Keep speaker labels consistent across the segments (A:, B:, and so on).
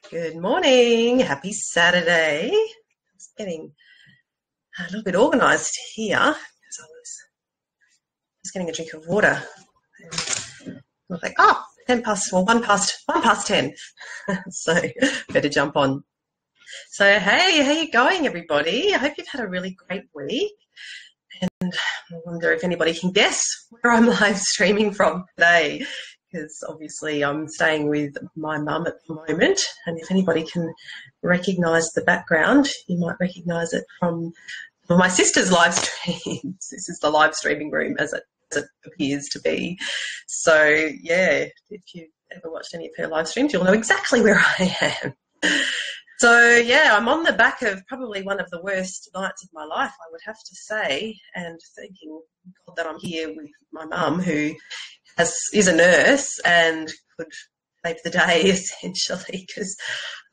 A: Good morning. Happy Saturday. Just getting a little bit organised here because I was just getting a drink of water. And I was like, 1 past 10. So better jump on. So, hey, how you going, everybody? I hope you've had a really great week. And I wonder if anybody can guess where I'm live streaming from today, because obviously I'm staying with my mum at the moment, and if anybody can recognise the background, you might recognise it from my sister's live streams. This is the live streaming room as it appears to be. So, yeah, if you've ever watched any of her live streams, you'll know exactly where I am. So, yeah, I'm on the back of probably one of the worst nights of my life, I would have to say, and thanking God that I'm here with my mum, who is a nurse and could save the day, essentially, because,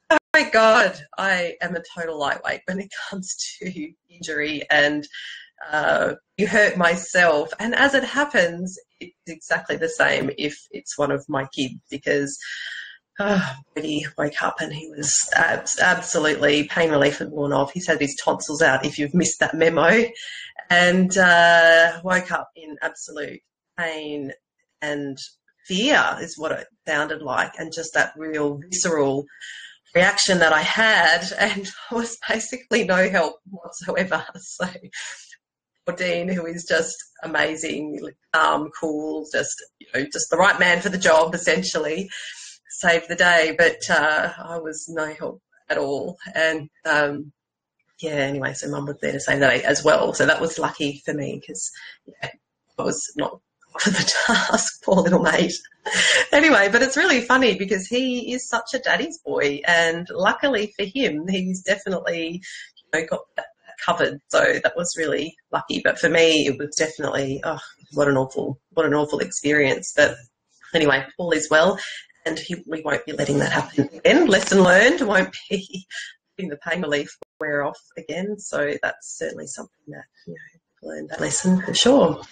A: oh, my God, I am a total lightweight when it comes to injury, and you hurt myself. And as it happens, it's exactly the same if it's one of my kids, because Bodhi woke up and he was absolutely pain relief had worn off. He's had his tonsils out, if you've missed that memo, and woke up in absolute pain and fear is what it sounded like, and just that real visceral reaction that I had, and was basically no help whatsoever. So Dean, who is just amazing, calm, cool, just the right man for the job, essentially, saved the day, but I was no help at all. And anyway, so Mum was there to save the day as well. So that was lucky for me, because I was not for the task, poor little mate. Anyway, but it's really funny because he is such a daddy's boy, and luckily for him, he's definitely got that covered. So that was really lucky. But for me, it was definitely what an awful experience. But anyway, all is well. And we won't be letting that happen again. Lesson learned, won't be letting the pain relief wear off again. So that's certainly something that, learned that lesson for sure.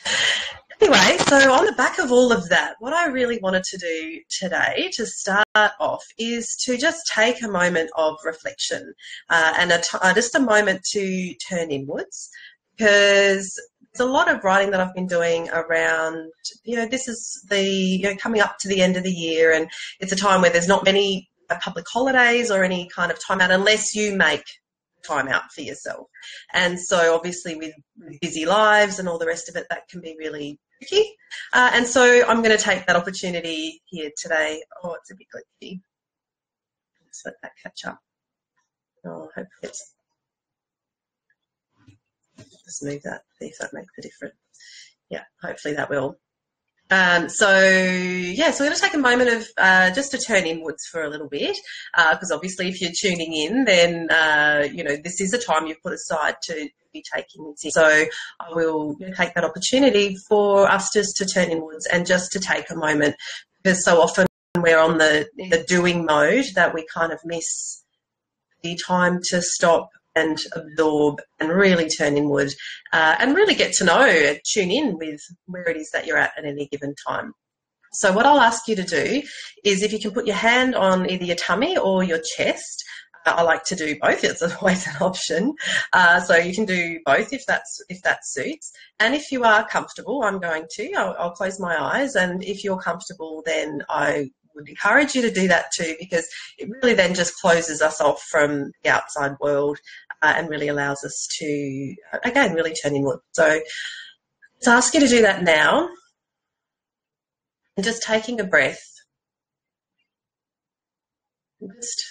A: Anyway, so on the back of all of that, what I really wanted to do today to start off is to just take a moment of reflection and just a moment to turn inwards, because there's a lot of writing that I've been doing around, this is the, coming up to the end of the year, and it's a time where there's not many public holidays or any kind of time out unless you make time out for yourself. And so obviously with busy lives and all the rest of it, that can be really tricky. And so I'm going to take that opportunity here today. Oh, it's a bit glitchy. Let's let that catch up. Oh, hopefully it's... Just move that, see if that makes a difference. Yeah, hopefully that will. So we're going to take a moment of just to turn inwards for a little bit, because obviously if you're tuning in, then, this is a time you've put aside to be taking this in. So I will take that opportunity for us just to turn inwards and just to take a moment, because so often we're on the doing mode that we kind of miss the time to stop and absorb and really turn inward and really get to know and tune in with where it is that you're at any given time. So what I'll ask you to do is, if you can put your hand on either your tummy or your chest. I like to do both. It's always an option. So you can do both if that suits. And if you are comfortable, I'll close my eyes. And if you're comfortable, then I would encourage you to do that too, because it really then just closes us off from the outside world and really allows us to, again, really turn inward. So let's ask you to do that now, and just taking a breath. Just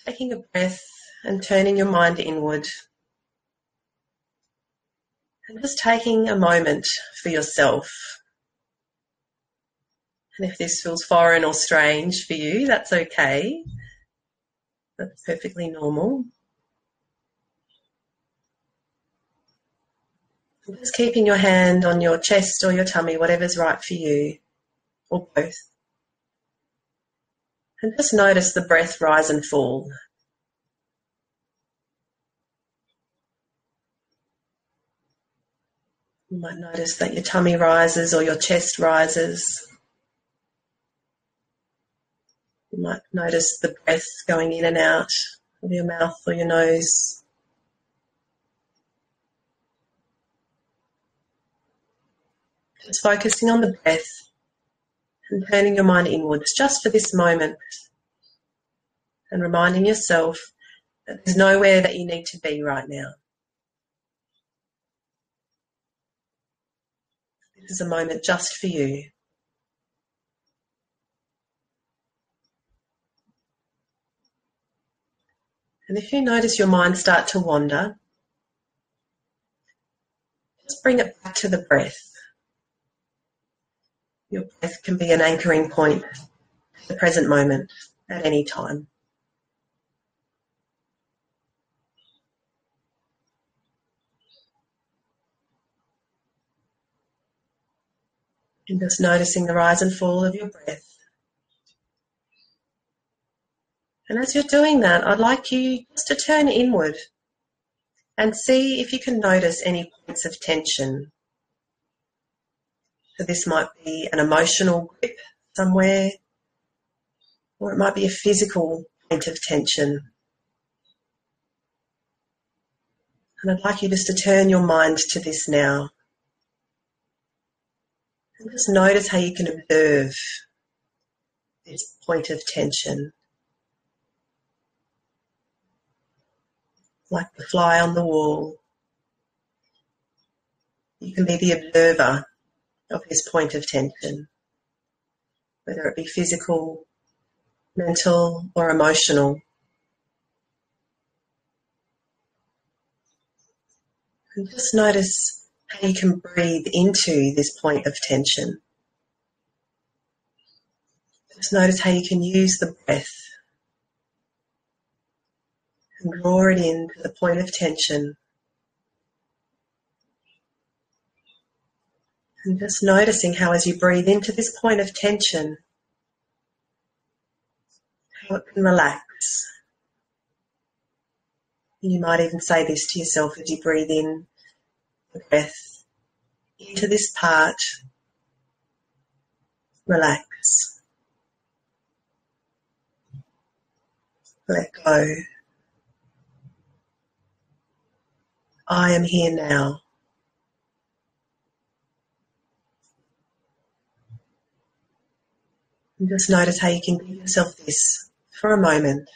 A: taking a breath and turning your mind inward, and just taking a moment for yourself. And if this feels foreign or strange for you, that's okay. That's perfectly normal. And just keeping your hand on your chest or your tummy, whatever's right for you, or both. And just notice the breath rise and fall. You might notice that your tummy rises or your chest rises. You might notice the breath going in and out of your mouth or your nose. Just focusing on the breath and turning your mind inwards just for this moment, and reminding yourself that there's nowhere that you need to be right now. This is a moment just for you. And if you notice your mind start to wander, just bring it back to the breath. Your breath can be an anchoring point to the present moment at any time. And just noticing the rise and fall of your breath. And as you're doing that, I'd like you just to turn inward and see if you can notice any points of tension. So this might be an emotional grip somewhere, or it might be a physical point of tension. And I'd like you just to turn your mind to this now. And just notice how you can observe this point of tension. Like the fly on the wall. You can be the observer of this point of tension, whether it be physical, mental, or emotional. And just notice how you can breathe into this point of tension. Just notice how you can use the breath and draw it into the point of tension. And just noticing how as you breathe into this point of tension, how it can relax. You might even say this to yourself as you breathe in the breath into this part. Relax. Let go. I am here now. And just notice how you can give yourself this for a moment.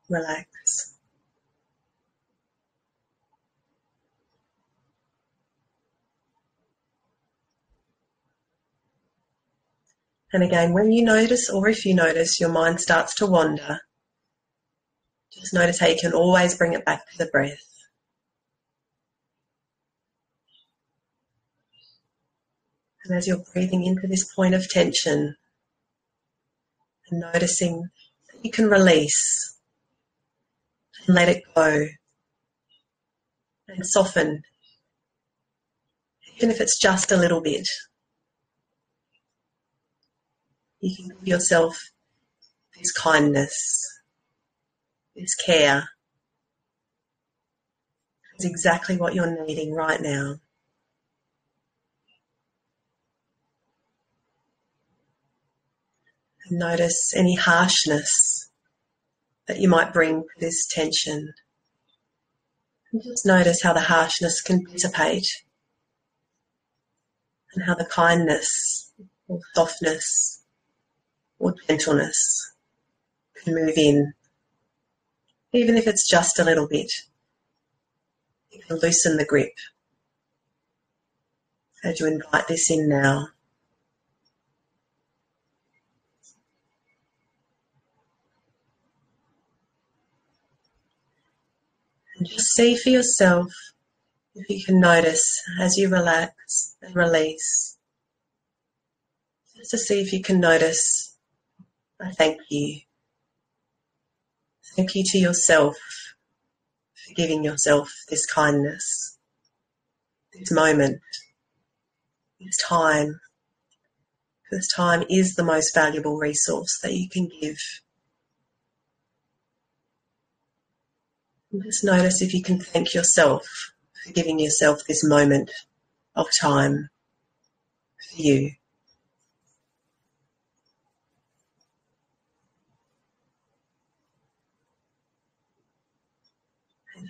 A: Relax. And again, when you notice, or if you notice, your mind starts to wander, just notice how you can always bring it back to the breath. And as you're breathing into this point of tension and noticing that you can release and let it go and soften, even if it's just a little bit. You can give yourself this kindness, this care. It's exactly what you're needing right now. And notice any harshness that you might bring to this tension. And just notice how the harshness can dissipate and how the kindness or softness or gentleness can move in. Even if it's just a little bit, you can loosen the grip as you invite this in now. And just see for yourself if you can notice as you relax and release, just to see if you can notice a thank you. Thank you to yourself for giving yourself this kindness, this moment, this time. Because time is the most valuable resource that you can give. And just notice if you can thank yourself for giving yourself this moment of time for you.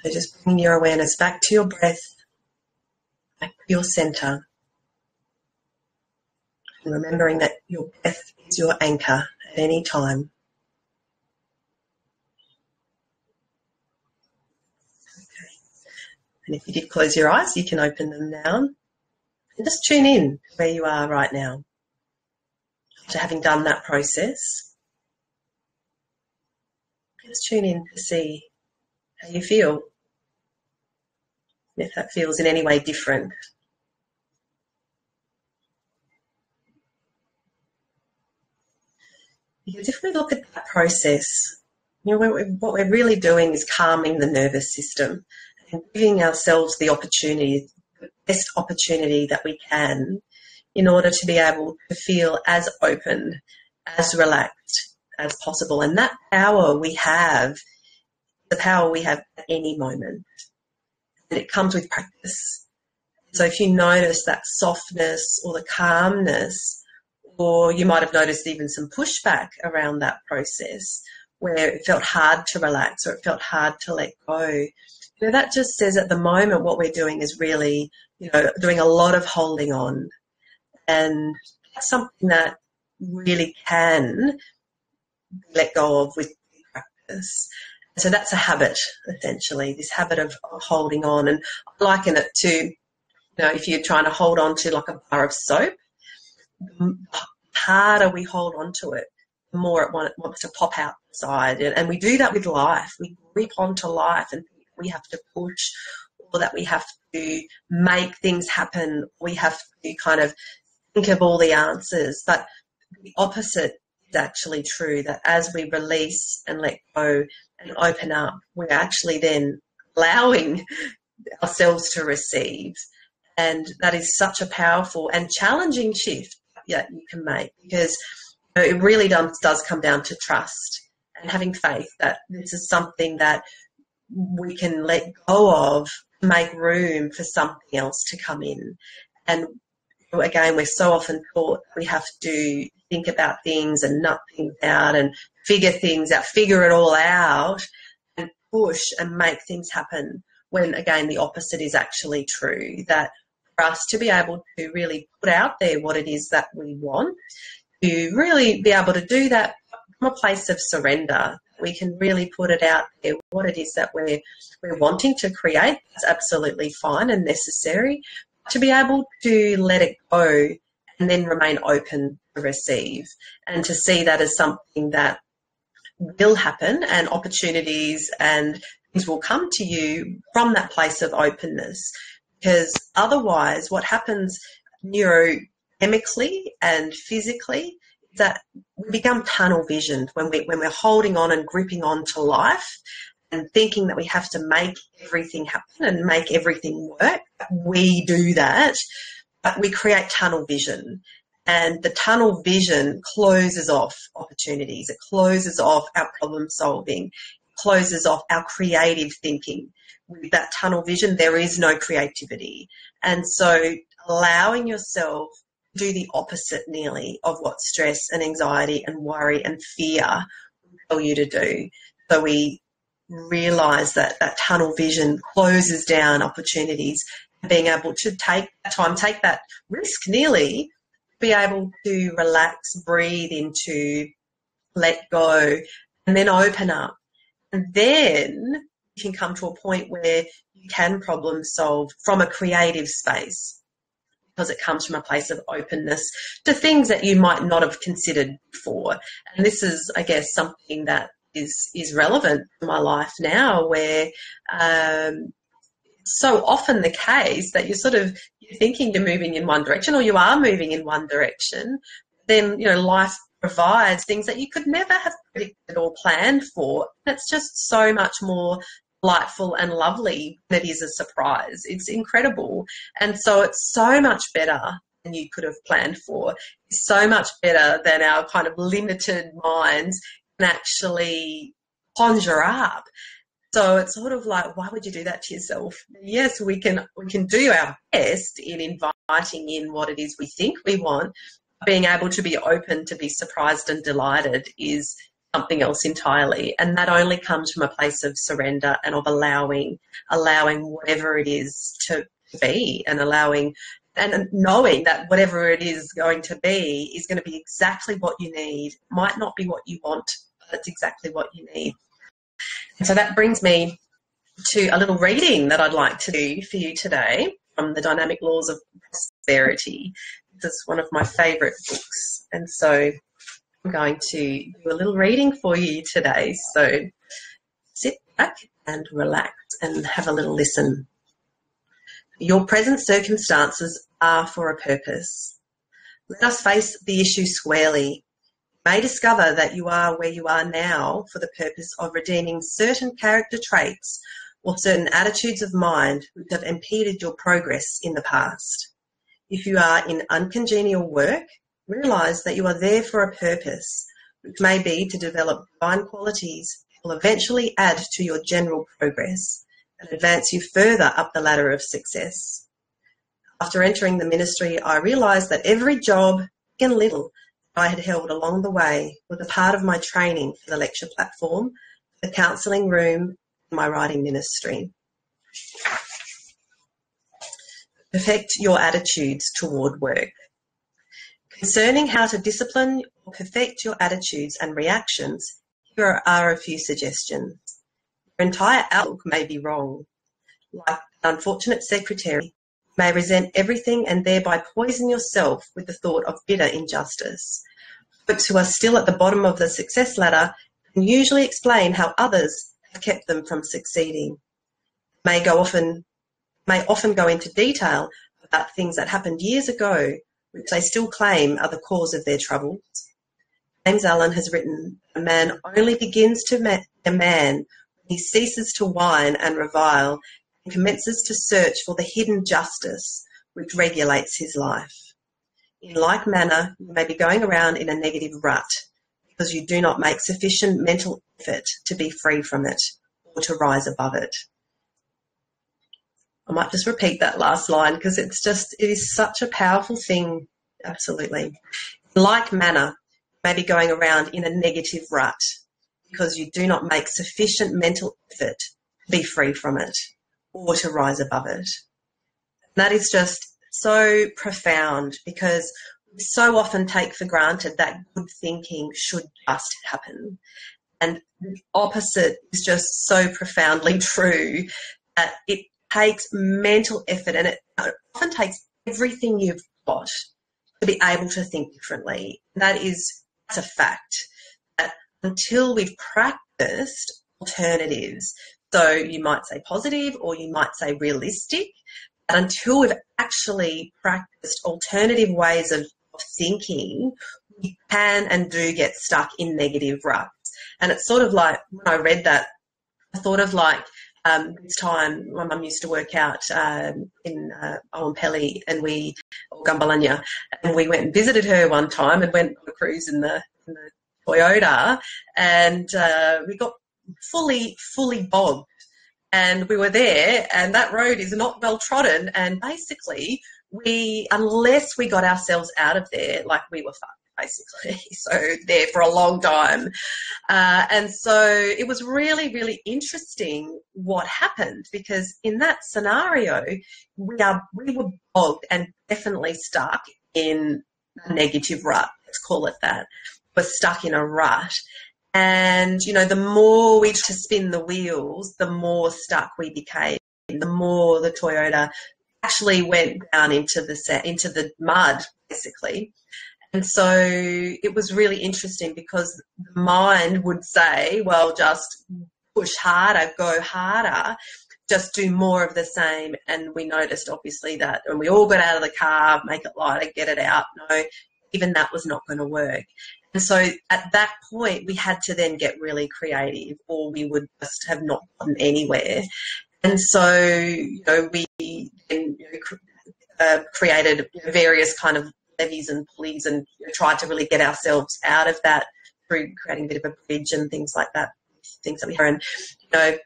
A: So just bringing your awareness back to your breath, back to your center, and remembering that your breath is your anchor at any time. Okay. And if you did close your eyes, you can open them now and just tune in to where you are right now. After having done that process, just tune in to see how you feel, if that feels in any way different. Because if we look at that process, what we're really doing is calming the nervous system and giving ourselves the opportunity, the best opportunity that we can, in order to be able to feel as open, as relaxed as possible. And that power we have, the power we have at any moment. And it comes with practice. So if you notice that softness or the calmness, or you might have noticed even some pushback around that process where it felt hard to relax or it felt hard to let go, that just says at the moment what we're doing is really, doing a lot of holding on. And that's something that really can let go of with practice. So that's a habit, essentially, this habit of holding on. And I liken it to, if you're trying to hold on to like a bar of soap, the harder we hold on to it, the more it wants to pop outside. And we do that with life. We grip onto life and we have to push, or that we have to make things happen. We have to kind of think of all the answers. But the opposite is actually true, that as we release and let go and open up, we're actually then allowing ourselves to receive. And that is such a powerful and challenging shift that you can make, because it really does come down to trust and having faith that this is something that we can let go of, make room for something else to come in. And again, we're so often taught we have to think about things and nut things out and figure things out, figure it all out and push and make things happen, when again the opposite is actually true, that for us to be able to really put out there what it is that we want, to really be able to do that from a place of surrender. We can really put it out there, what it is that we're wanting to create. That's absolutely fine and necessary. To be able to let it go and then remain open to receive, and to see that as something that will happen, and opportunities and things will come to you from that place of openness. Because otherwise what happens neurochemically and physically is that we become tunnel visioned when we're holding on and gripping on to life and thinking that we have to make everything happen and make everything work. We do that, but we create tunnel vision. And the tunnel vision closes off opportunities. It closes off our problem solving. It closes off our creative thinking. With that tunnel vision, there is no creativity. And so allowing yourself to do the opposite nearly of what stress and anxiety and worry and fear will tell you to do. So we realise that that tunnel vision closes down opportunities, and being able to take that time, take that risk nearly, be able to relax, breathe into, let go, and then open up. And then you can come to a point where you can problem solve from a creative space, because it comes from a place of openness to things that you might not have considered before. And this is, I guess, something that is relevant to my life now, where it's so often the case that you're thinking you're moving in one direction, or you are moving in one direction, then life provides things that you could never have predicted or planned for. It's just so much more delightful and lovely when it is a surprise. It's incredible. And so it's so much better than you could have planned for. It's so much better than our kind of limited minds can actually conjure up. So it's sort of like, why would you do that to yourself? Yes, we can do our best in inviting in what it is we think we want. Being able to be open to be surprised and delighted is something else entirely. And that only comes from a place of surrender and of allowing whatever it is to be, and allowing and knowing that whatever it is going to be exactly what you need. Might not be what you want, but it's exactly what you need. And so that brings me to a little reading that I'd like to do for you today from The Dynamic Laws of Prosperity. This is one of my favourite books. And so I'm going to do a little reading for you today. So sit back and relax and have a little listen. Your present circumstances are for a purpose. Let us face the issue squarely. You may discover that you are where you are now for the purpose of redeeming certain character traits or certain attitudes of mind which have impeded your progress in the past. If you are in uncongenial work, realise that you are there for a purpose, which may be to develop divine qualities that will eventually add to your general progress and advance you further up the ladder of success. After entering the ministry, I realised that every job, big and little, I had held along the way was a part of my training for the lecture platform, the counselling room, and my writing ministry. Perfect your attitudes toward work. Concerning how to discipline or perfect your attitudes and reactions, here are a few suggestions. Your entire outlook may be wrong. Like an unfortunate secretary, you may resent everything and thereby poison yourself with the thought of bitter injustice. Folks who are still at the bottom of the success ladder can usually explain how others have kept them from succeeding. May often go into detail about things that happened years ago, which they still claim are the cause of their troubles. James Allen has written, "A man only begins to be a man when he ceases to whine and revile and commences to search for the hidden justice which regulates his life. In like manner, you may be going around in a negative rut because you do not make sufficient mental effort to be free from it or to rise above it." I might just repeat that last line because it is such a powerful thing. Absolutely. In like manner, you may be going around in a negative rut because you do not make sufficient mental effort to be free from it or to rise above it. And that is just so profound because we so often take for granted that good thinking should just happen. And the opposite is just so profoundly true that it takes mental effort, and it often takes everything you've got to be able to think differently. That's a fact. That until we've practiced alternatives, so you might say positive or you might say realistic, but until we've actually practiced alternative ways of thinking, we can and do get stuck in negative ruts. And it's sort of like, when I read that, I thought of like, this time my mum used to work out in Owampelli or Gumbalanya, and we went and visited her one time and went on a cruise in the Toyota, and we got fully bogged, and we were there, and that road is not well trodden, and basically unless we got ourselves out of there, like, we were fucked, basically. So there for a long time. And so it was really, really interesting what happened, because in that scenario, we were bogged and definitely stuck in a negative rut. Let's call it that. We're stuck in a rut. And, the more we tried to spin the wheels, the more stuck we became, the more the Toyota actually went down into the mud, basically. And so it was really interesting because the mind would say, well, just push harder, go harder, just do more of the same. And we noticed, obviously, that when we all got out of the car, make it lighter, get it out, no, even that was not going to work. And so at that point, we had to then get really creative, or we would just have not gotten anywhere. And so, we then created various kind of levies and pulleys and tried to really get ourselves out of that through creating a bit of a bridge and things like that, things that we heard. And,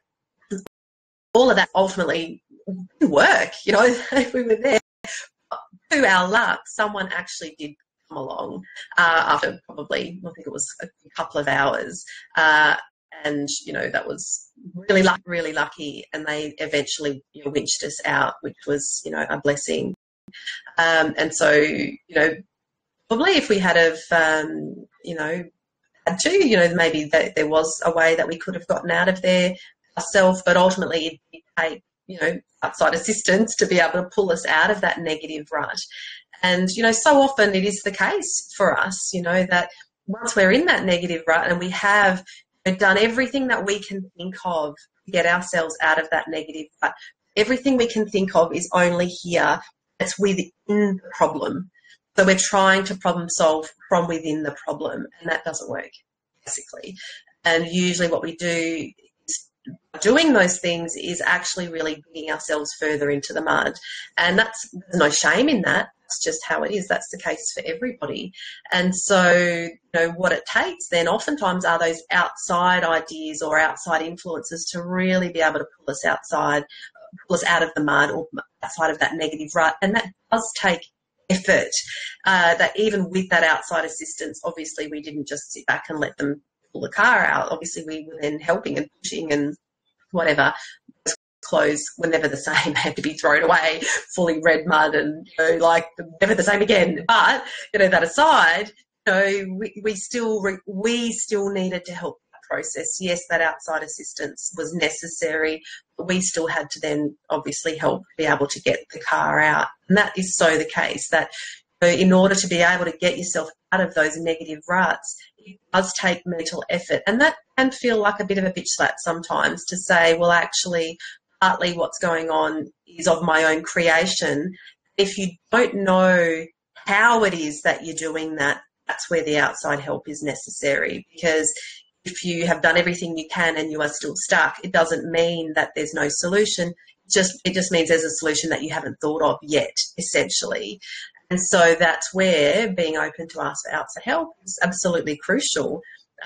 A: all of that ultimately didn't work. We were there. To our luck, someone actually did come along after probably, I think it was a couple of hours. And, that was really lucky. And they eventually winched us out, which was, a blessing. And so, probably if we had have, had to, maybe there was a way that we could have gotten out of there ourselves, but ultimately it did take, outside assistance to be able to pull us out of that negative rut. And, so often it is the case for us, that once we're in that negative rut and we have done everything that we can think of to get ourselves out of that negative rut, everything we can think of is only here. It's within the problem. So we're trying to problem solve from within the problem, and that doesn't work, basically. And usually what we do doing those things is actually really digging ourselves further into the mud. And there's no shame in that. It's just how it is. That's the case for everybody. And so, what it takes then oftentimes are those outside ideas or outside influences to really be able to pull us out of the mud or outside of that negative rut. And that does take effort. That even with that outside assistance, obviously we didn't just sit back and let them pull the car out. Obviously we were then helping and pushing and whatever. Those clothes were never the same. They had to be thrown away, fully red mud and never the same again. But that aside, we still needed to help that process. Yes, that outside assistance was necessary, but we still had to then obviously help be able to get the car out. And that is so the case that in order to be able to get yourself out of those negative ruts, it does take mental effort. And that can feel like a bit of a bitch slap sometimes to say, well, actually, partly what's going on is of my own creation. If you don't know how it is that you're doing that, that's where the outside help is necessary. Because if you have done everything you can and you are still stuck, it doesn't mean that there's no solution. It just means there's a solution that you haven't thought of yet, essentially. And so that's where being open to ask for outside help is absolutely crucial.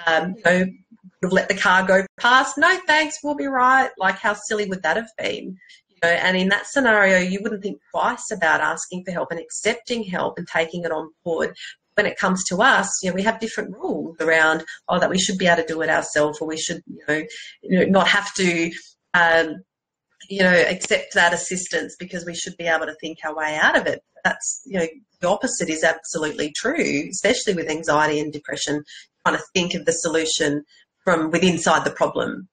A: Let the car go past. No, thanks, we'll be right. Like, how silly would that have been? And in that scenario, you wouldn't think twice about asking for help and accepting help and taking it on board. When it comes to us, we have different rules around, that we should be able to do it ourselves, or we should, not have to, accept that assistance because we should be able to think our way out of it. That's, the opposite is absolutely true, especially with anxiety and depression, trying to think of the solution from inside the problem.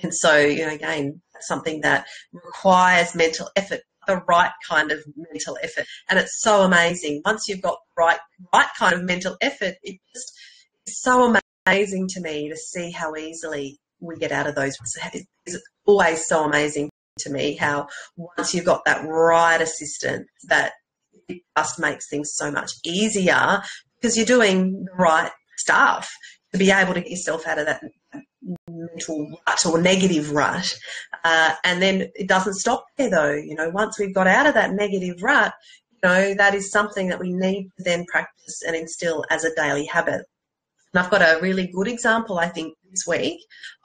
A: And so, again, that's something that requires mental effort, the right kind of mental effort. And it's so amazing. Once you've got the right kind of mental effort, it's so amazing to me to see how easily we get out of those. It's always so amazing to me how once you've got that right assistance, that it just makes things so much easier because you're doing the right stuff to be able to get yourself out of that mental rut or negative rut. And then it doesn't stop there though. Once we've got out of that negative rut, that is something that we need to then practice and instill as a daily habit. And I've got a really good example, I think, this week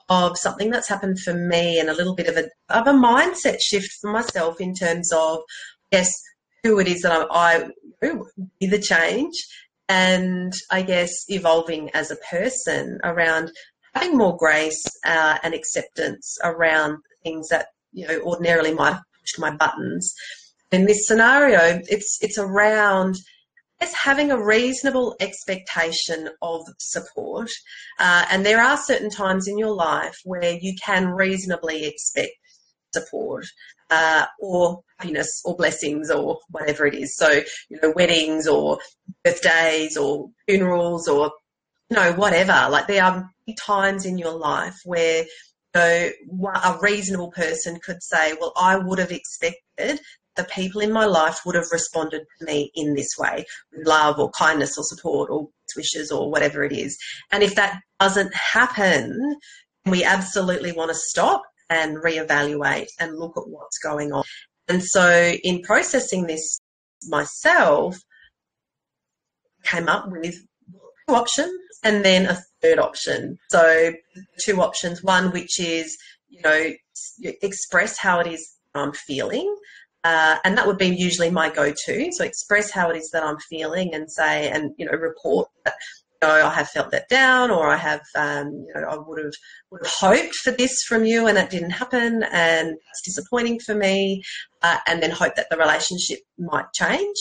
A: of something that's happened for me and a little bit of a mindset shift for myself in terms of, yes, who it is that I be the change, and I guess evolving as a person around having more grace and acceptance around things that ordinarily might have pushed my buttons. In this scenario, it's around having a reasonable expectation of support, and there are certain times in your life where you can reasonably expect support or happiness or blessings or whatever it is. So, weddings or birthdays or funerals or, whatever. Like, there are times in your life where a reasonable person could say, well, I would have expected the people in my life would have responded to me in this way, with love or kindness or support or wishes or whatever it is. And if that doesn't happen, we absolutely want to stop and reevaluate and look at what's going on. And so in processing this myself, I came up with 2 options and then a 3rd option. So 2 options, one which is, express how it is I'm feeling. And that would be usually my go-to. So express how it is that I'm feeling and say, and, report that, I have felt that down, or I have, I would have hoped for this from you and it didn't happen, and it's disappointing for me, and then hope that the relationship might change.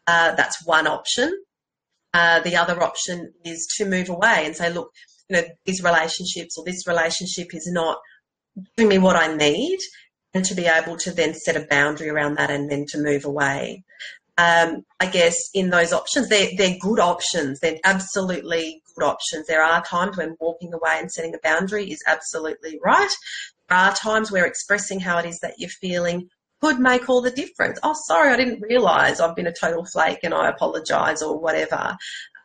A: That's one option. The other option is to move away and say, look, these relationships or this relationship is not giving me what I need, and to be able to then set a boundary around that and then to move away. I guess in those options, they're good options. They're absolutely good options. There are times when walking away and setting a boundary is absolutely right. There are times where expressing how it is that you're feeling could make all the difference. Oh, sorry, I didn't realise I've been a total flake and I apologise, or whatever.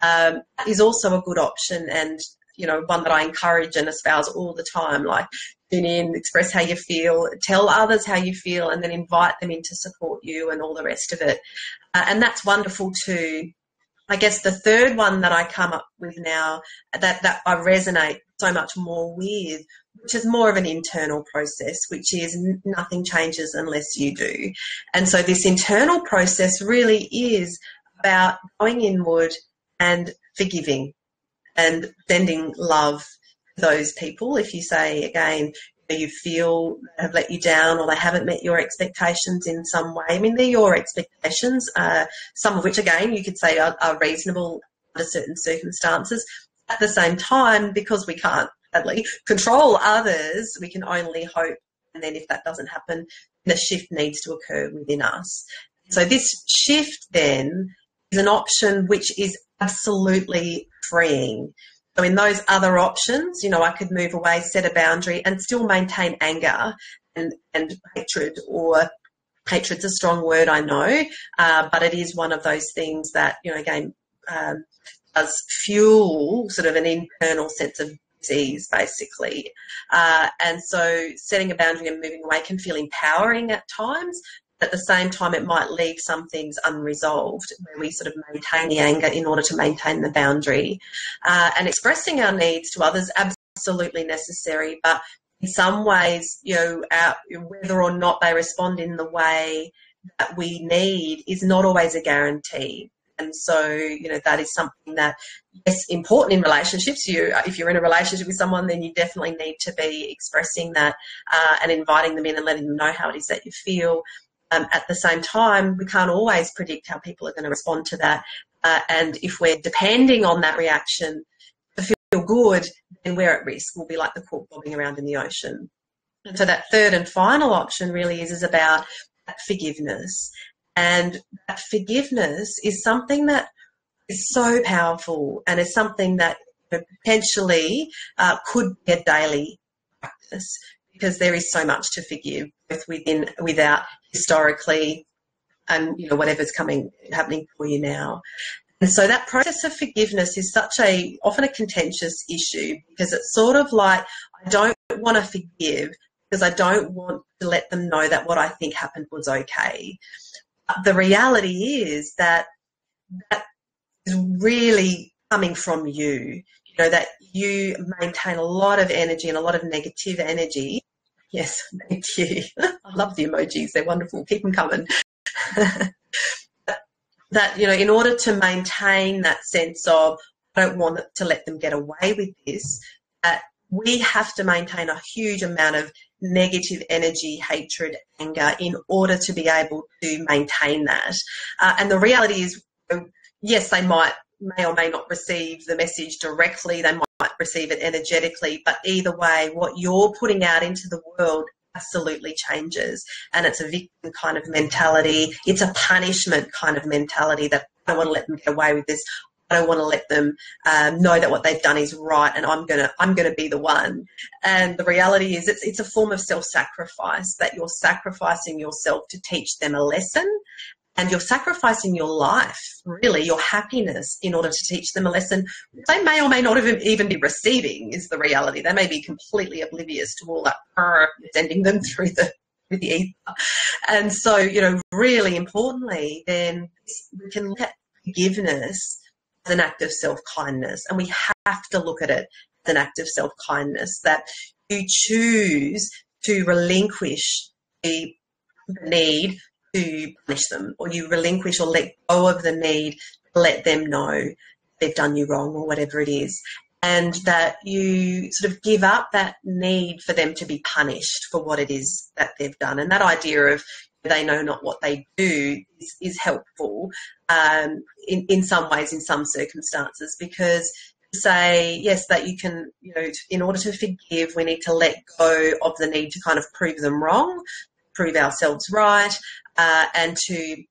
A: That is also a good option, and, one that I encourage and espouse all the time. Like, tune in, express how you feel, tell others how you feel, and then invite them in to support you and all the rest of it. And that's wonderful too. I guess the third one that I come up with now that I resonate so much more with, which is more of an internal process, which is nothing changes unless you do. And so this internal process really is about going inward and forgiving and sending love to those people. If you say, again, you feel have let you down or they haven't met your expectations in some way. I mean, they're your expectations, some of which, again, you could say are reasonable under certain circumstances. At the same time, because we can't sadly control others, we can only hope. And then if that doesn't happen, the shift needs to occur within us. So this shift then is an option which is absolutely freeing. So in those other options, I could move away, set a boundary, and still maintain anger and hatred, or hatred's a strong word, I know, but it is one of those things that, again, does fuel sort of an internal sense of disease, basically. And so setting a boundary and moving away can feel empowering at times. At the same time, it might leave some things unresolved where we sort of maintain the anger in order to maintain the boundary. And expressing our needs to others, absolutely necessary. But in some ways, whether or not they respond in the way that we need is not always a guarantee. And so, that is something that is important in relationships. If you're in a relationship with someone, then you definitely need to be expressing that and inviting them in and letting them know how it is that you feel. At the same time, we can't always predict how people are going to respond to that. And if we're depending on that reaction to feel good, then we're at risk. We'll be like the cork bobbing around in the ocean. And so that third and final option really is about that forgiveness. And that forgiveness is something that is so powerful, and is something that potentially could be a daily practice, because there is so much to forgive, both within, without, historically, and whatever's happening for you now. And so that process of forgiveness is often a contentious issue, because it's sort of like, I don't want to forgive because I don't want to let them know that what I think happened was okay. But the reality is that is really coming from you. That you maintain a lot of energy and a lot of negative energy. Yes, thank you. I love the emojis. They're wonderful. Keep them coming. That, in order to maintain that sense of, I don't want to let them get away with this, we have to maintain a huge amount of negative energy, hatred, anger, in order to be able to maintain that. And the reality is, yes, they may or may not receive the message directly. They might receive it energetically, but either way, what you're putting out into the world absolutely changes. And it's a victim kind of mentality. It's a punishment kind of mentality, that I don't want to let them get away with this. I don't want to let them know that what they've done is right, and I'm gonna be the one. And the reality is, it's a form of self-sacrifice, that you're sacrificing yourself to teach them a lesson. And you're sacrificing your life, really, your happiness, in order to teach them a lesson they may or may not even be receiving, is the reality. They may be completely oblivious to all that sending them through the ether. And so, really importantly, then we can look at forgiveness as an act of self-kindness. And we have to look at it as an act of self-kindness, that you choose to relinquish the need to punish them, or you relinquish or let go of the need to let them know they've done you wrong or whatever it is, and that you sort of give up that need for them to be punished for what it is that they've done. And that idea of they know not what they do is helpful in some ways, in some circumstances, because to say, yes, that you can, in order to forgive, we need to let go of the need to kind of prove them wrong, prove ourselves right, and to,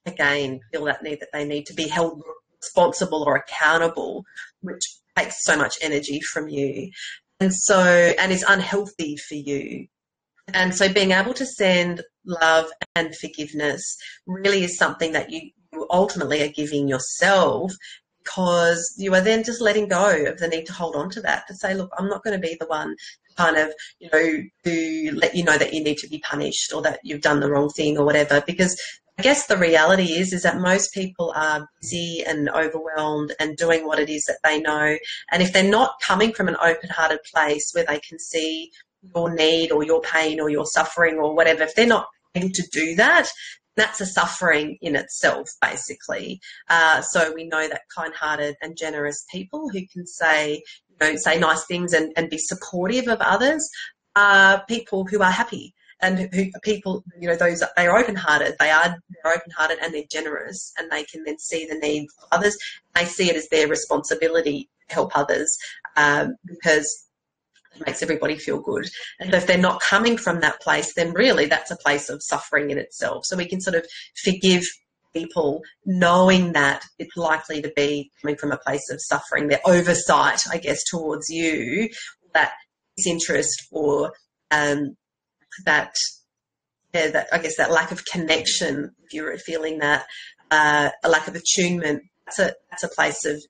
A: again, feel that need that they need to be held responsible or accountable, which takes so much energy from you, and is unhealthy for you. And so being able to send love and forgiveness really is something that you ultimately are giving yourself, because you are then just letting go of the need to hold on to that, to say, look, I'm not going to be the one kind of, to let you know that you need to be punished or that you've done the wrong thing or whatever, because I guess the reality is that most people are busy and overwhelmed and doing what it is that they know. And if they're not coming from an open-hearted place where they can see your need or your pain or your suffering or whatever, if they're not able to do that, that's a suffering in itself, basically. So we know that kind-hearted and generous people who can say nice things and be supportive of others are people who are happy. And who people, those, they are open-hearted. They're open-hearted and they're generous, and they can then see the needs of others. They see it as their responsibility to help others, because it makes everybody feel good. And if they're not coming from that place, then really that's a place of suffering in itself. So we can sort of forgive people knowing that it's likely to be coming from a place of suffering, their oversight, I guess, towards you, that disinterest or that I guess that lack of connection, if you're feeling that, a lack of attunement, that's a place of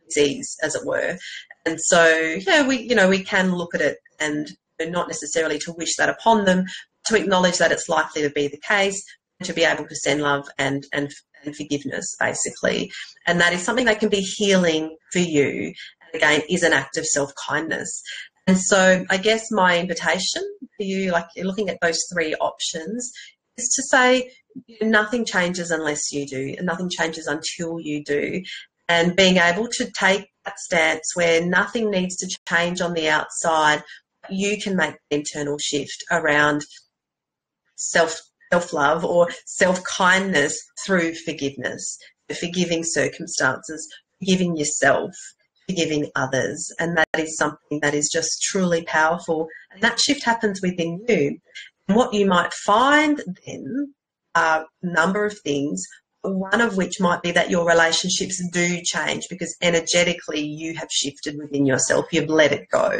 A: disease, as it were. And so, we can look at it and not necessarily to wish that upon them, to acknowledge that it's likely to be the case, and to be able to send love and forgiveness, basically. And that is something that can be healing for you, and again, is an act of self-kindness. And so I guess my invitation for you, like you're looking at those three options, is to say nothing changes unless you do, and nothing changes until you do. And being able to take that stance where nothing needs to change on the outside, you can make the internal shift around self-love or self-kindness through forgiveness, forgiving circumstances, forgiving yourself, forgiving others. And that is something that is just truly powerful. And that shift happens within you. And what you might find then are a number of things, one of which might be that your relationships do change because energetically you have shifted within yourself, you've let it go.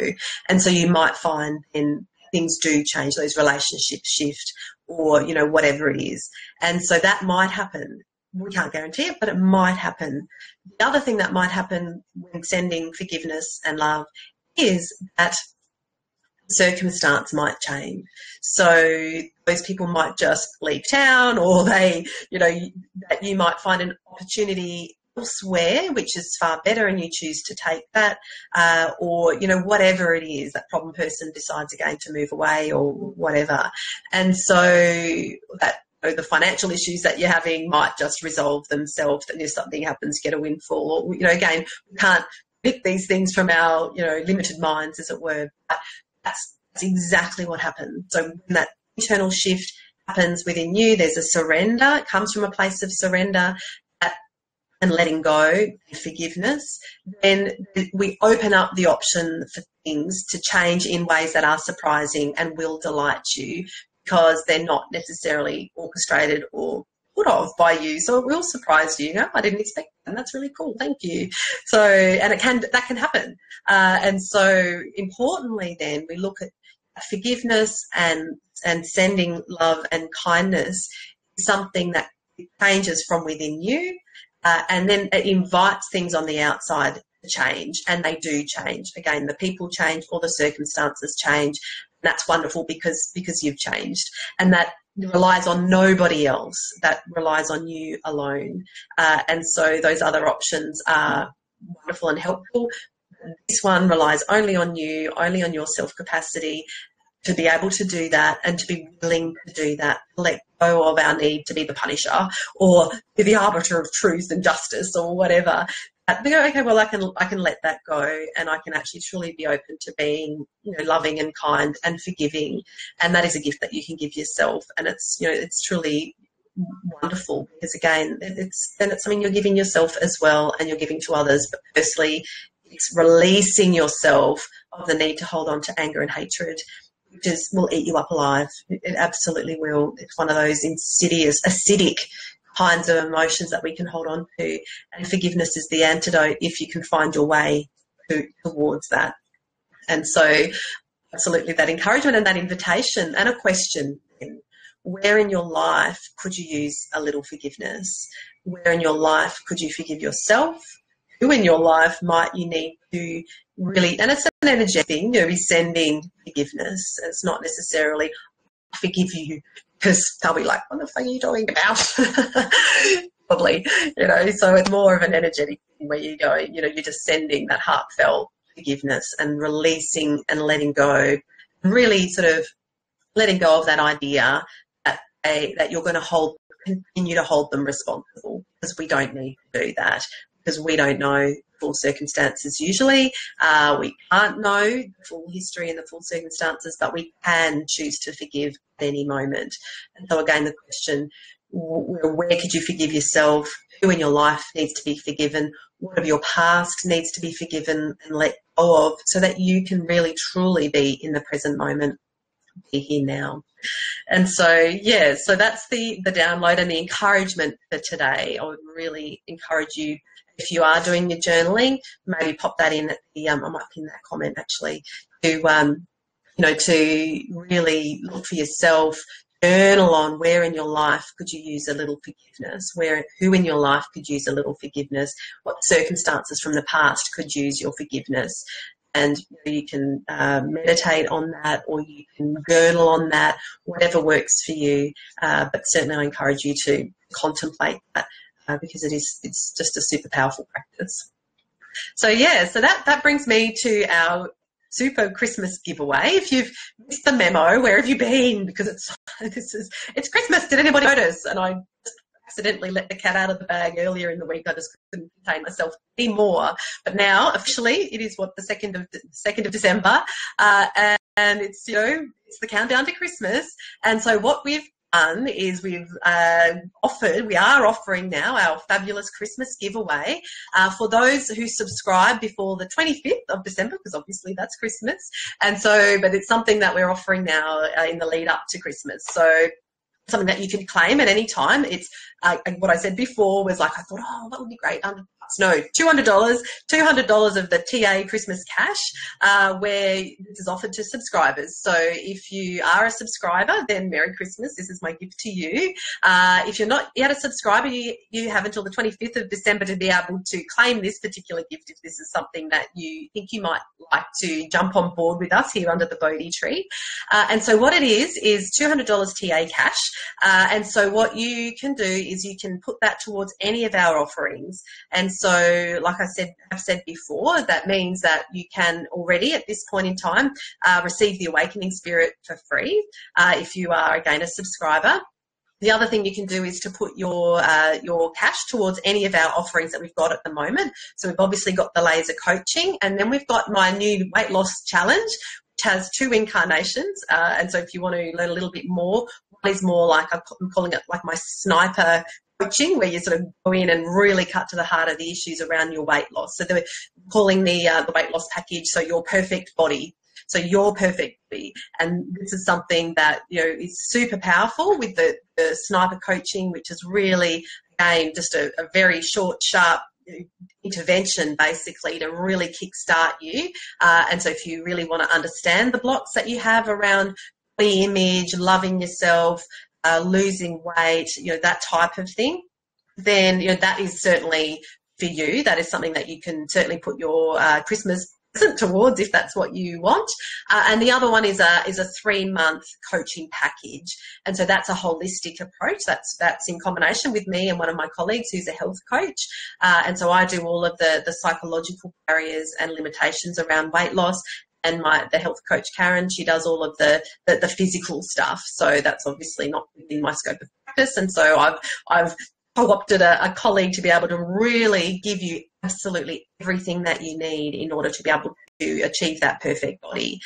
A: And so you might find then things do change, those relationships shift, or, whatever it is. And so that might happen. We can't guarantee it, but it might happen. The other thing that might happen when sending forgiveness and love is that circumstance might change. So those people might just leave town, or they, that you might find an opportunity elsewhere, which is far better, and you choose to take that, or, whatever it is, that problem person decides again to move away or whatever. And so that, the financial issues that you're having might just resolve themselves, and if something happens, get a windfall. Or, again, we can't pick these things from our, limited minds, as it were. But that's exactly what happens. So when that internal shift happens within you, there's a surrender. It comes from a place of surrender and letting go and forgiveness. Then we open up the option for things to change in ways that are surprising and will delight you, because they're not necessarily orchestrated or thought of by you. So it will surprise you. I didn't expect that. And that's really cool. Thank you. So, and that can happen. And so importantly then, we look at forgiveness and sending love and kindness is something that changes from within you. And then it invites things on the outside to change, and they do change. Again, the people change or the circumstances change. And that's wonderful because you've changed, and that relies on nobody else. That relies on you alone. And so those other options are wonderful and helpful. This one relies only on you, only on your self-capacity, to be able to do that and to be willing to do that, let go of our need to be the punisher or be the arbiter of truth and justice or whatever. Okay, well, I can let that go, and I can actually truly be open to being, loving and kind and forgiving, and that is a gift that you can give yourself, and it's truly wonderful because again, it's something you're giving yourself as well, and you're giving to others. But firstly, it's releasing yourself of the need to hold on to anger and hatred, which will eat you up alive. It absolutely will. It's one of those insidious, acidic kinds of emotions that we can hold on to, and forgiveness is the antidote if you can find your way towards that. And so absolutely that encouragement and that invitation and a question, where in your life could you use a little forgiveness? Where in your life could you forgive yourself? Who in your life might you need to really, and it's an energetic thing, be sending forgiveness. It's not necessarily I forgive you, because they'll be like, what the fuck are you talking about? Probably, so it's more of an energetic thing where you go, you're just sending that heartfelt forgiveness and releasing and letting go, really sort of letting go of that idea that you're going to continue to hold them responsible, because we don't need to do that, because we don't know full circumstances usually. We can't know the full history and the full circumstances, but we can choose to forgive at any moment. And so again, the question, where could you forgive yourself? Who in your life needs to be forgiven? What of your past needs to be forgiven and let go of, so that you can really truly be in the present moment, be here now. And so, so that's the download and the encouragement for today. I would really encourage you, if you are doing your journaling, maybe pop that in at the, I might pin that comment actually, to really look for yourself, journal on where in your life could you use a little forgiveness, who in your life could use a little forgiveness, what circumstances from the past could use your forgiveness. And you can meditate on that, or you can journal on that, whatever works for you. But certainly I encourage you to contemplate that, because it's just a super powerful practice. So that brings me to our super Christmas giveaway. If you've missed the memo, where have you been? Because it's Christmas. Did anybody notice? And I accidentally let the cat out of the bag earlier in the week. I just couldn't contain myself anymore. But now officially it is the 2nd of December, and it's it's the countdown to Christmas. And so what we've done is we are offering now our fabulous Christmas giveaway for those who subscribe before the 25th of December, because obviously that's Christmas. And so, but it's something that we're offering now in the lead up to Christmas. So something that you can claim at any time. It's what I said before was like, I thought, that would be great. No, $200 of the TA Christmas cash, where this is offered to subscribers. So if you are a subscriber, then Merry Christmas. This is my gift to you. If you're not yet a subscriber, you have until the 25th of December to be able to claim this particular gift if this is something that you think you might like to jump on board with us here under the Bodhi tree. And so what it is $200 TA cash. And so what you can do is you can put that towards any of our offerings. And so, like I've said before, that means that you can already at this point in time receive the Awakening Spirit for free if you are, again, a subscriber. The other thing you can do is to put your cash towards any of our offerings that we've got at the moment. So we've obviously got the laser coaching, and then we've got my new weight loss challenge, which has 2 incarnations. And so if you want to learn a little bit more, one is more like, I'm calling it like my sniper coaching, where you sort of go in and really cut to the heart of the issues around your weight loss. So they're calling the weight loss package, so your perfect body. So your perfect body. And this is something that, is super powerful with the sniper coaching, which is really, again, just a very short, sharp intervention basically to really kickstart you. And so if you really want to understand the blocks that you have around body image, loving yourself, losing weight, that type of thing, then, that is certainly for you. That is something that you can certainly put your Christmas present towards if that's what you want. And the other one is a 3-month coaching package. And so that's a holistic approach. That's in combination with me and one of my colleagues who's a health coach. And so I do all of the psychological barriers and limitations around weight loss. and the health coach Karen, she does all of the physical stuff. So that's obviously not within my scope of practice. And so I've co-opted a colleague to be able to really give you absolutely everything that you need in order to be able to achieve that perfect body,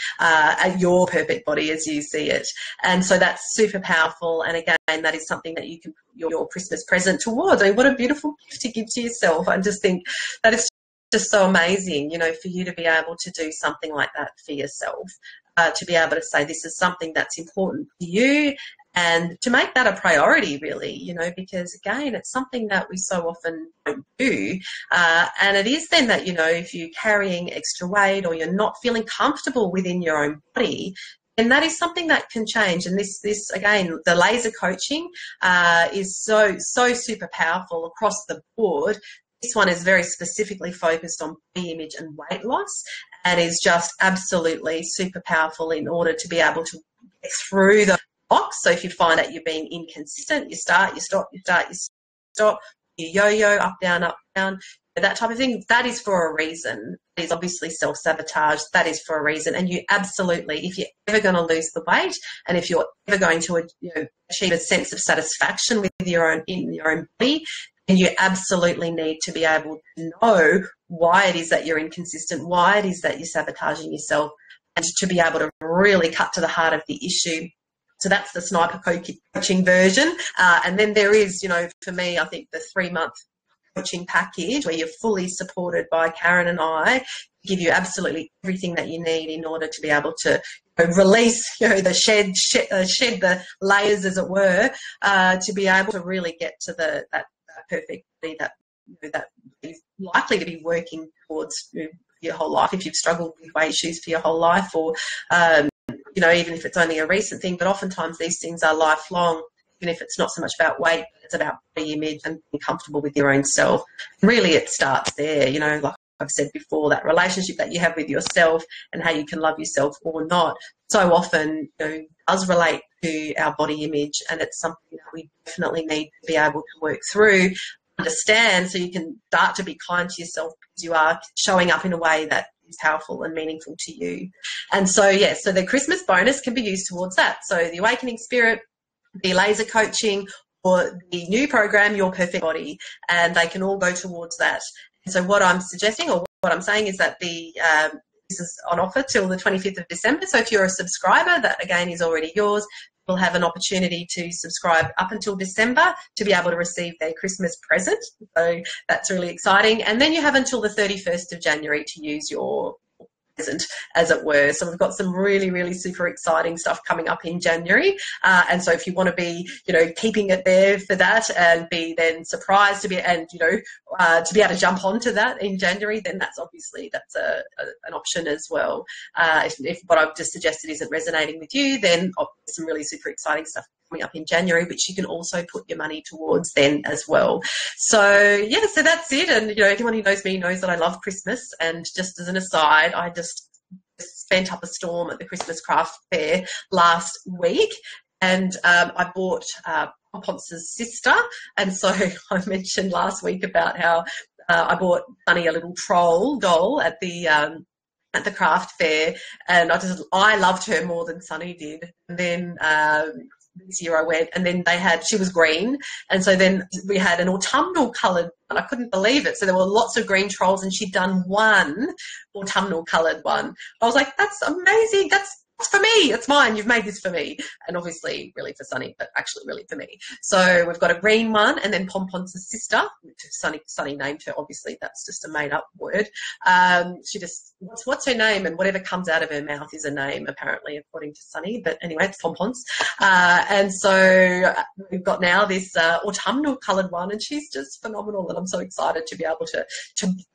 A: your perfect body as you see it. And so that's super powerful. And again, that is something that you can put your Christmas present towards. I mean, what a beautiful gift to give to yourself. I just think that is just so amazing, you know, for you to be able to do something like that for yourself, to be able to say this is something that's important to you, and to make that a priority, really, you know, because, again, it's something that we so often don't do. And it is then that, you know, if you're carrying extra weight or you're not feeling comfortable within your own body, and that is something that can change. And this again, the laser coaching is so super powerful across the board. This one is very specifically focused on body image and weight loss, and is just absolutely super powerful in order to be able to get through the box. So if you find that you're being inconsistent, you start, you stop, you start, you stop, you yo-yo, up, down, that type of thing, that is for a reason. It is obviously self-sabotage. That is for a reason. And you absolutely, if you're ever going to lose the weight, and if you're ever going to achieve a sense of satisfaction with in your own body, then you absolutely need to be able to know why it is that you're inconsistent, why it is that you're sabotaging yourself, and to be able to really cut to the heart of the issue. So that's the sniper coaching version. And then there is, you know, for me, I think the 3-month coaching package where you're fully supported by Karen and I, give you absolutely everything that you need in order to be able to release, you know, shed the layers, as it were, to be able to really get to that perfect body that, you know, that is likely to be working towards, you know, your whole life, if you've struggled with weight issues for your whole life, or you know, even if it's only a recent thing. But oftentimes these things are lifelong, even if it's not so much about weight, but it's about body image and being comfortable with your own self. Really, it starts there, you know, like I've said before, that relationship that you have with yourself and how you can love yourself or not, so often, you know, does relate to our body image, and it's something that we definitely need to be able to work through, understand, so you can start to be kind to yourself because you are showing up in a way that is powerful and meaningful to you. And so, yes, so the Christmas bonus can be used towards that. So the Awakening Spirit, the laser coaching, or the new program, Your Perfect Body, and they can all go towards that. And so what I'm suggesting, or what I'm saying, is that this is on offer till the 25th of December. So if you're a subscriber, that again is already yours. You'll have an opportunity to subscribe up until December to be able to receive their Christmas present. So that's really exciting. And then you have until the 31st of January to use your present, as it were. So we've got some really, really super exciting stuff coming up in January. And so if you want to be, you know, keeping it there for that and be then surprised to be, and, you know, to be able to jump onto that in January, then that's an option as well. If what I've just suggested isn't resonating with you, then some really super exciting stuff coming up in January, which you can also put your money towards then as well. So yeah, so that's it. And, you know, anyone who knows me knows that I love Christmas. And just as an aside, I just spent up a storm at the Christmas craft fair last week, and I bought Ponce's sister. And so I mentioned last week about how I bought Sunny a little troll doll at the craft fair, and I loved her more than Sunny did. And then this year I went, and then she was green, and so then we had an autumnal coloured one. I couldn't believe it. So there were lots of green trolls, and she'd done one autumnal coloured one. I was like, that's amazing. That's for me. It's mine. You've made this for me. And obviously really for Sunny, but actually really for me. So we've got a green one, and then Pompon's sister, which Sunny named her. Obviously that's just a made up word. She just, what's her name? And whatever comes out of her mouth is a name, apparently, according to Sunny. But anyway, it's Pompon's. And so we've got now this autumnal coloured one, and she's just phenomenal. And I'm so excited to be able to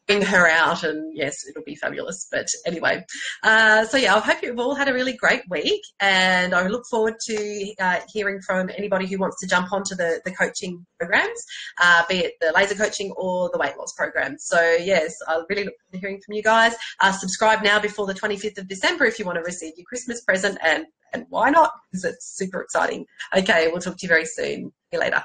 A: bring her out, and yes, it'll be fabulous. But anyway, so yeah, I hope you've all had a really great week, and I look forward to hearing from anybody who wants to jump onto the coaching programs, be it the laser coaching or the weight loss program. So yes, I really look forward to hearing from you guys. Subscribe now before the 25th of December if you want to receive your Christmas present, and why not? Because it's super exciting. Okay, we'll talk to you very soon. See you later.